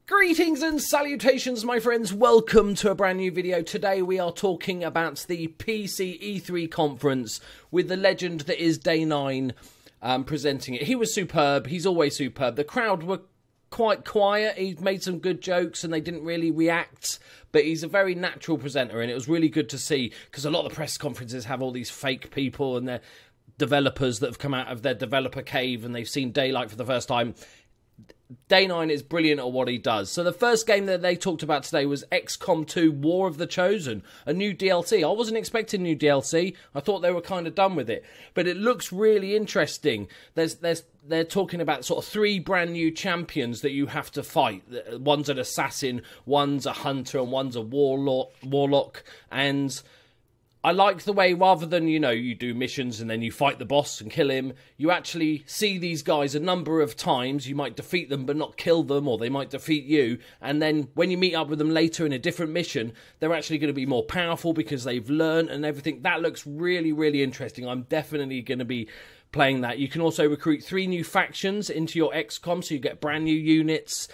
Greetings and salutations, my friends. Welcome to a brand new video. Today we are talking about the PC E3 conference with the legend that is Day 9 presenting it. He was superb. He's always superb. The crowd were quite quiet. He made some good jokes and they didn't really react, but he's a very natural presenter and it was really good to see, because a lot of the press conferences have all these fake people and they're developers that have come out of their developer cave and they've seen daylight for the first time. Day 9 is brilliant at what he does. So the first game that they talked about today was XCOM 2 War of the Chosen, a new DLC. I wasn't expecting new DLC. I thought they were kind of done with it. But it looks really interesting. They're talking about sort of 3 brand new champions that you have to fight. One's an assassin, one's a hunter, and one's a warlock. And I like the way, rather than, you know, you do missions and then you fight the boss and kill him, you actually see these guys a number of times. You might defeat them but not kill them, or they might defeat you. And then when you meet up with them later in a different mission, they're actually going to be more powerful because they've learned and everything. That looks really, really interesting. I'm definitely going to be playing that. You can also recruit 3 new factions into your XCOM, so you get brand new units.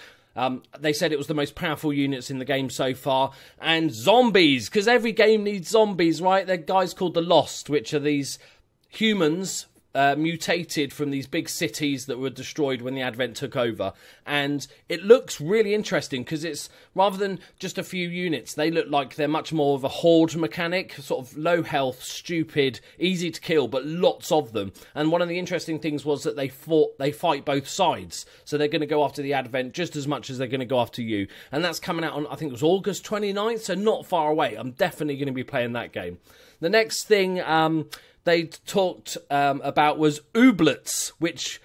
They said it was the most powerful units in the game so far. And zombies, because every game needs zombies, right? They're guys called the Lost, which are these humans mutated from these big cities that were destroyed when the Advent took over. And it looks really interesting because it's, rather than just a few units, they look like they're much more of a horde mechanic, sort of low health, stupid, easy to kill, but lots of them. And one of the interesting things was that they fight both sides. So they're going to go after the Advent just as much as they're going to go after you. And that's coming out on, I think it was August 29th, so not far away. I'm definitely going to be playing that game. The next thing they talked about was ooblets, which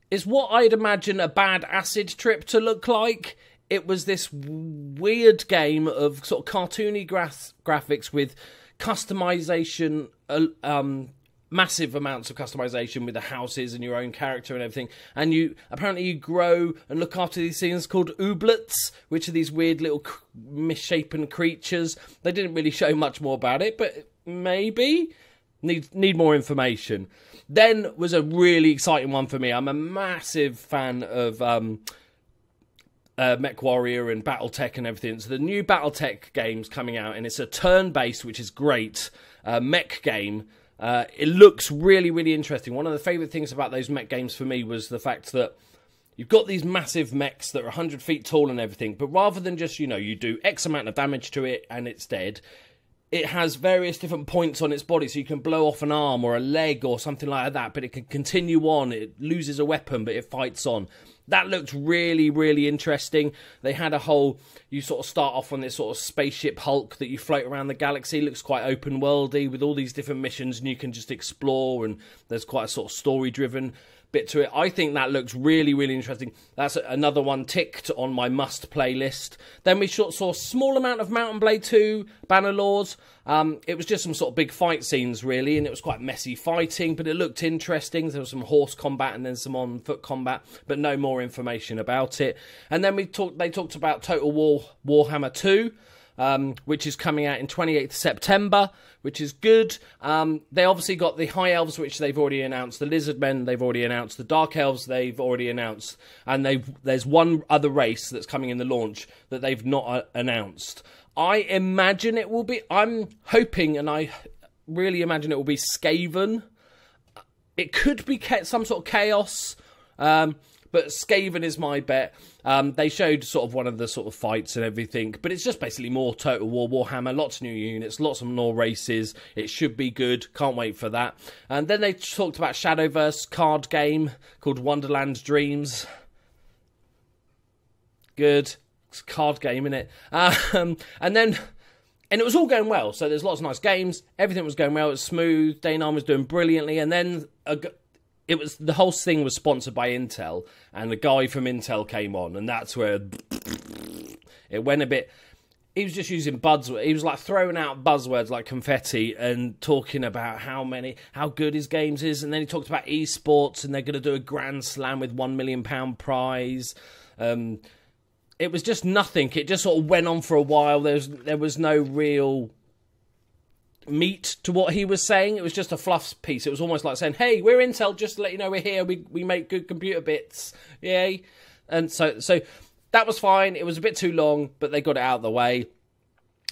is what I'd imagine a bad acid trip to look like. It was this weird game of sort of cartoony graphics with customization, massive amounts of customization with the houses and your own character and everything. And you grow and look after these things called ooblets, which are these weird little misshapen creatures. They didn't really show much more about it, but maybe need more information. Then was a really exciting one for me. I'm a massive fan of Mech Warrior and Battletech and everything. So the new Battletech game's coming out, and it's a turn-based, which is great, mech game. It looks really, really interesting. One of the favourite things about those mech games for me was the fact that you've got these massive mechs that are 100 feet tall and everything, but rather than just, you know, you do X amount of damage to it and it's dead, it has various different points on its body, so you can blow off an arm or a leg or something like that, but it can continue on. It loses a weapon, but it fights on. That looked really, really interesting. They had a whole, you sort of start off on this sort of spaceship Hulk that you float around the galaxy. It looks quite open-worldy with all these different missions, and you can just explore, and there's quite a sort of story-driven bit to it. I think that looks really, really interesting. That's another one ticked on my must-play list. Then we saw a small amount of Mount & Blade 2 Bannerlord. It was just some sort of big fight scenes, really, and it was quite messy fighting, but it looked interesting. There was some horse combat and then some on-foot combat, but no more information about it. And then they talked about Total War Warhammer 2, which is coming out in 28th September, which is good. They obviously got the High Elves, which they've already announced. The Lizard Men, they've already announced. The Dark Elves, they've already announced. And there's one other race that's coming in the launch that they've not announced. I imagine it will be, I'm hoping, and I really imagine it will be Skaven. It could be some sort of chaos, but Skaven is my bet. They showed sort of one of the sort of fights and everything, but it's just basically more Total War Warhammer, lots of new units, lots of more races. It should be good. Can't wait for that. And then they talked about shadowverse card game called Wonderland Dreams. Good. It's a card game, innit? And it was all going well. So there's lots of nice games. Everything was going well. It was smooth. Day 9 was doing brilliantly. And then the whole thing was sponsored by Intel, and the guy from Intel came on, and that's where it went a bit. He was just using buzzwords. He was like throwing out buzzwords like confetti and talking about how good his games is. And then he talked about esports, and they're going to do a grand slam with £1 million prize. It was just nothing. It just sort of went on for a while. There was no real meat to what he was saying. It was just a fluff piece. It was almost like saying, hey, we're Intel, just to let you know we're here. We make good computer bits. Yay. And so that was fine. It was a bit too long, but they got it out of the way.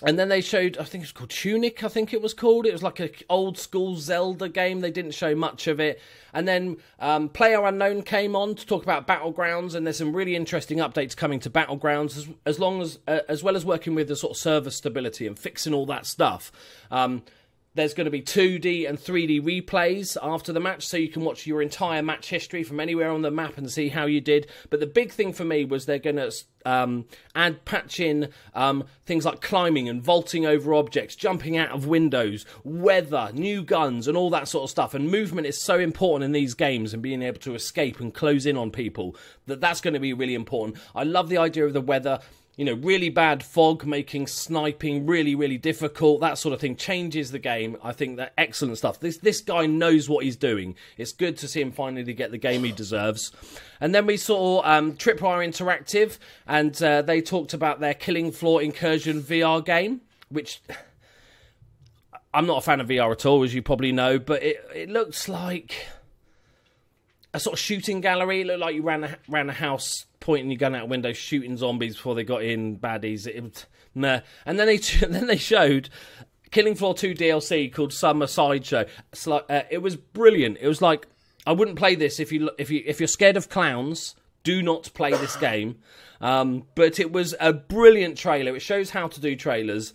And then they showed, I think it was called Tunic, I think it was called. It was like an old school Zelda game. They didn't show much of it. And then Player Unknown came on to talk about Battlegrounds, and there's some really interesting updates coming to Battlegrounds, as well as working with the sort of server stability and fixing all that stuff. There's going to be 2D and 3D replays after the match, so you can watch your entire match history from anywhere on the map and see how you did. But the big thing for me was they're going to patch in things like climbing and vaulting over objects, jumping out of windows, weather, new guns, and all that sort of stuff. And movement is so important in these games, and being able to escape and close in on people, that's going to be really important. I love the idea of the weather. You know, really bad fog making sniping really, really difficult. That sort of thing changes the game. I think that excellent stuff. This guy knows what he's doing. It's good to see him finally get the game he deserves. And then we saw Tripwire Interactive, and they talked about their Killing Floor Incursion VR game, which I'm not a fan of VR at all, as you probably know, but it looks like a sort of shooting gallery. It looked like you ran a house, pointing your gun out a window, shooting zombies before they got in, baddies. Meh. And then they showed Killing Floor 2 DLC called Some Sideshow. It was brilliant. It was like, I wouldn't play this if you're scared of clowns. Do not play this game. But it was a brilliant trailer. It shows how to do trailers.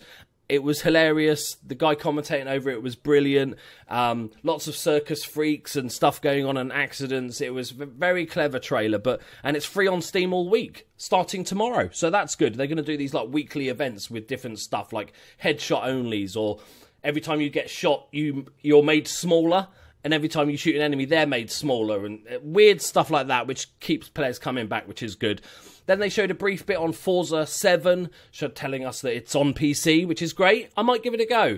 It was hilarious. The guy commentating over it was brilliant. Lots of circus freaks and stuff going on and accidents. It was a very clever trailer, and it's free on Steam all week, starting tomorrow. So that's good. They're going to do these like weekly events with different stuff, like headshot onlys, or every time you get shot, you're made smaller, and every time you shoot an enemy, they're made smaller, and weird stuff like that, which keeps players coming back, which is good. Then they showed a brief bit on Forza 7, telling us that it's on PC, which is great. I might give it a go.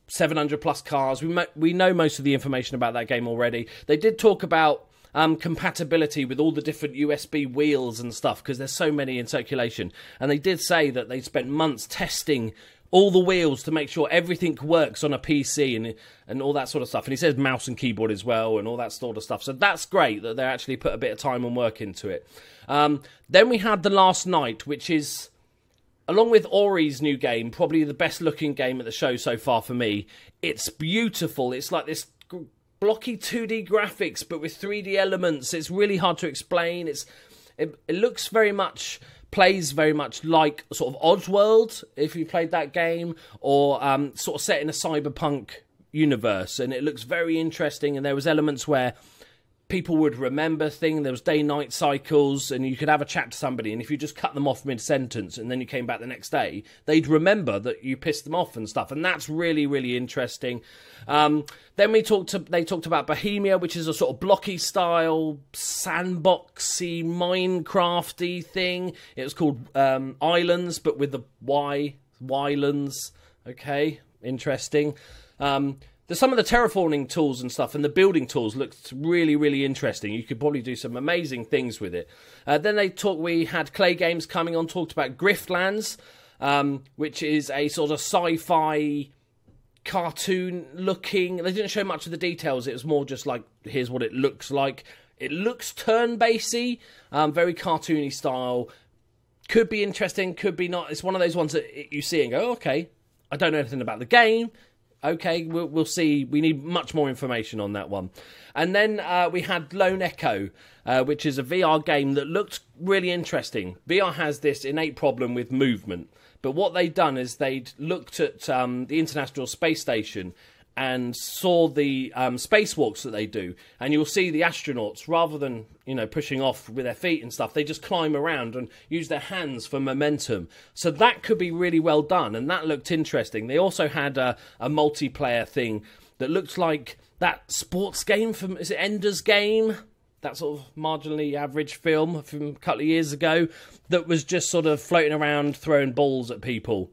700 plus cars. We know most of the information about that game already. They did talk about compatibility with all the different USB wheels and stuff, because there's so many in circulation. And they did say that they spent months testing all the wheels to make sure everything works on a PC and all that sort of stuff. And he says mouse and keyboard as well and all that sort of stuff. So that's great that they actually put a bit of time and work into it. Then we had The Last Night, which is, along with Ori's new game, probably the best looking game at the show so far for me. It's beautiful. It's like this blocky 2D graphics, but with 3D elements. It's really hard to explain. It looks very much... plays very much like sort of Oddworld, if you played that game, or sort of set in a cyberpunk universe, and it looks very interesting. And there was elements where people would remember things. There was day-night cycles, and you could have a chat to somebody, and if you just cut them off mid-sentence and then you came back the next day, they'd remember that you pissed them off and stuff, and that's really, really interesting. Then they talked about Bohemia, which is a sort of blocky style, sandboxy, Minecrafty thing. It was called Ylands, but with the ylands. Okay, interesting. Some of the terraforming tools and stuff and the building tools looked really, really interesting. You could probably do some amazing things with it. Then we had Clay Games coming on, talked about Giftlands, which is a sort of sci-fi cartoon looking. They didn't show much of the details. It was more just like, here's what it looks like. It looks turn-basy, very cartoony style. Could be interesting, could be not. It's one of those ones that you see and go, oh, okay, I don't know anything about the game. Okay, we'll see. We need much more information on that one. And then we had Lone Echo, which is a VR game that looked really interesting. VR has this innate problem with movement. But what they'd done is they'd looked at the International Space Station and saw the spacewalks that they do. And you'll see the astronauts, rather than pushing off with their feet and stuff, they just climb around and use their hands for momentum. So that could be really well done, and that looked interesting. They also had a multiplayer thing that looked like that sports game from, is it Ender's Game? That sort of marginally average film from a couple of years ago that was just sort of floating around throwing balls at people.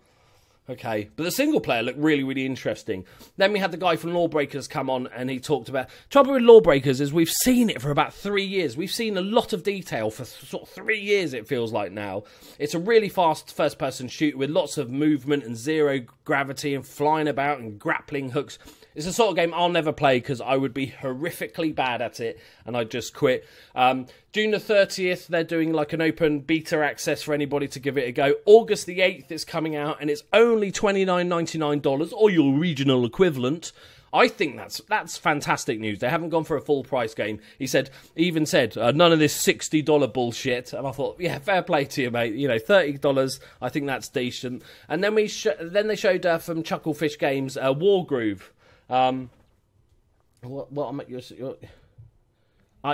Okay, but the single player looked really, really interesting. Then we had the guy from LawBreakers come on, and he talked about... Trouble with LawBreakers is we've seen it for about 3 years. We've seen a lot of detail for sort of 3 years, it feels like now. It's a really fast first-person shooter with lots of movement and zero gravity and flying about and grappling hooks. It's a sort of game I'll never play because I would be horrifically bad at it and I'd just quit. June the 30th, they're doing like an open beta access for anybody to give it a go. August the 8th, it's coming out and it's only $29.99 or your regional equivalent. I think that's fantastic news. They haven't gone for a full price game. He even said none of this $60 bullshit. And I thought, yeah, fair play to you, mate. You know, $30. I think that's decent. And then they showed from Chucklefish Games Wargroove.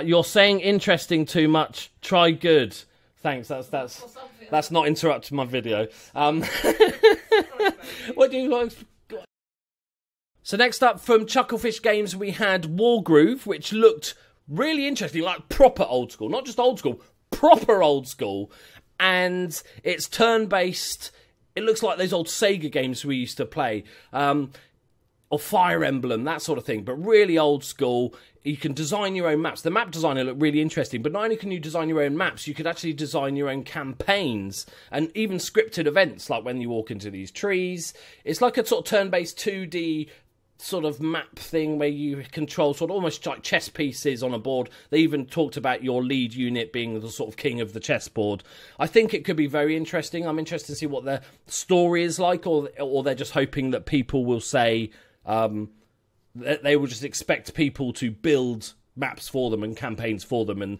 You're saying interesting too much. Try good. Thanks. That's not interrupting my video. What do you like? So next up from Chucklefish Games, we had Wargroove, which looked really interesting, like proper old school. Not just old school, proper old school. And it's turn-based. It looks like those old Sega games we used to play. Or Fire Emblem, that sort of thing. But really old school. You can design your own maps. The map designer looked really interesting. But not only can you design your own maps, you could actually design your own campaigns. And even scripted events, like when you walk into these trees. It's like a sort of turn-based 2D sort of map thing where you control sort of almost like chess pieces on a board. They even talked about your lead unit being the sort of king of the chessboard. I think it could be very interesting. I'm interested to see what their story is like, or they're just hoping that people will say they will just expect people to build maps for them and campaigns for them, and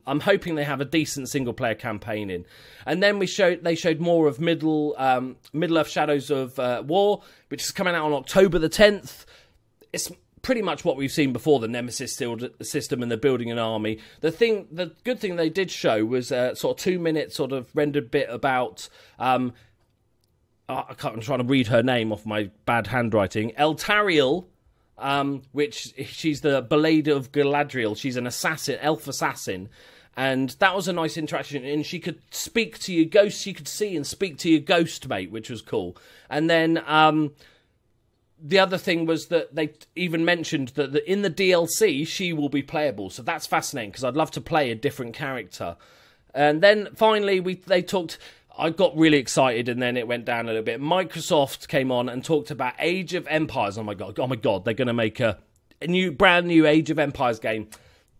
I'm hoping they have a decent single player campaign in. And then they showed more of Middle Earth Shadows of War, which is coming out on October the 10th. It's pretty much what we've seen before, the Nemesis system and the building an army. The good thing they did show was a sort of 2-minute sort of rendered bit about I'm trying to read her name off my bad handwriting. Eltariel, which she's the Belade of Galadriel. She's an assassin, elf assassin, and that was a nice interaction. And she could speak to your ghost. She could see and speak to your ghost mate, which was cool. And then the other thing was that they even mentioned that in the DLC she will be playable. So that's fascinating because I'd love to play a different character. And then finally they talked. I got really excited and then it went down a little bit. Microsoft came on and talked about Age of Empires. Oh my god, they're going to make a brand new Age of Empires game.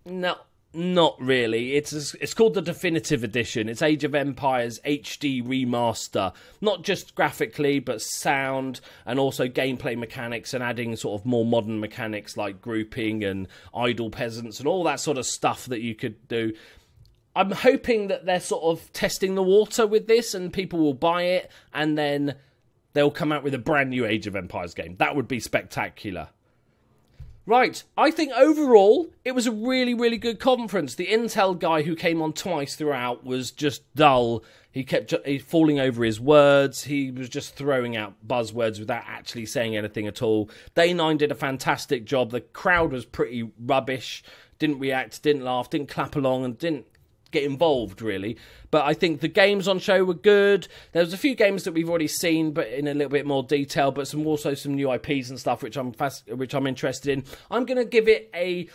No, not really. It's called the Definitive Edition. It's Age of Empires HD Remaster. Not just graphically, but sound and also gameplay mechanics, and adding sort of more modern mechanics like grouping and idle peasants and all that sort of stuff that you could do. I'm hoping that they're sort of testing the water with this and people will buy it and then they'll come out with a brand new Age of Empires game. That would be spectacular. Right, I think overall it was a really, really good conference. The Intel guy who came on twice throughout was just dull. He kept falling over his words. He was just throwing out buzzwords without actually saying anything at all. Day 9 did a fantastic job. The crowd was pretty rubbish. Didn't react, didn't laugh, didn't clap along and didn't get involved really. But I think the games on show were good. There was a few games that we've already seen but in a little bit more detail, but also some new IPs and stuff which I'm interested in. I'm going to give it a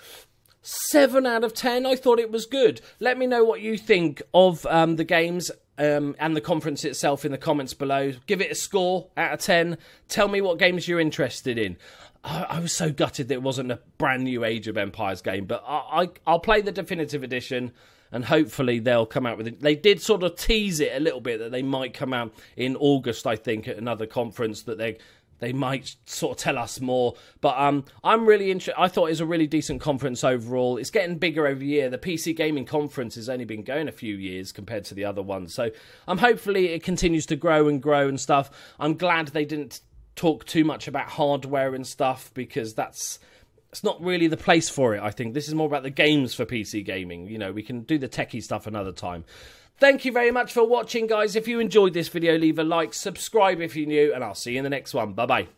7 out of 10. I thought it was good. Let me know what you think of the games and the conference itself in the comments below. Give it a score out of 10. Tell me what games you're interested in. I was so gutted that it wasn't a brand new Age of Empires game, but I'll play the Definitive Edition. And hopefully they'll come out with it. They did sort of tease it a little bit that they might come out in August, I think, at another conference that they might sort of tell us more. But I'm really interested. I thought it was a really decent conference overall. It's getting bigger every year. The PC Gaming Conference has only been going a few years compared to the other ones. So hopefully it continues to grow and stuff. I'm glad they didn't talk too much about hardware and stuff because it's not really the place for it, I think. This is more about the games for PC gaming. You know, we can do the techie stuff another time. Thank you very much for watching, guys. If you enjoyed this video, leave a like, subscribe if you're new, and I'll see you in the next one. Bye-bye.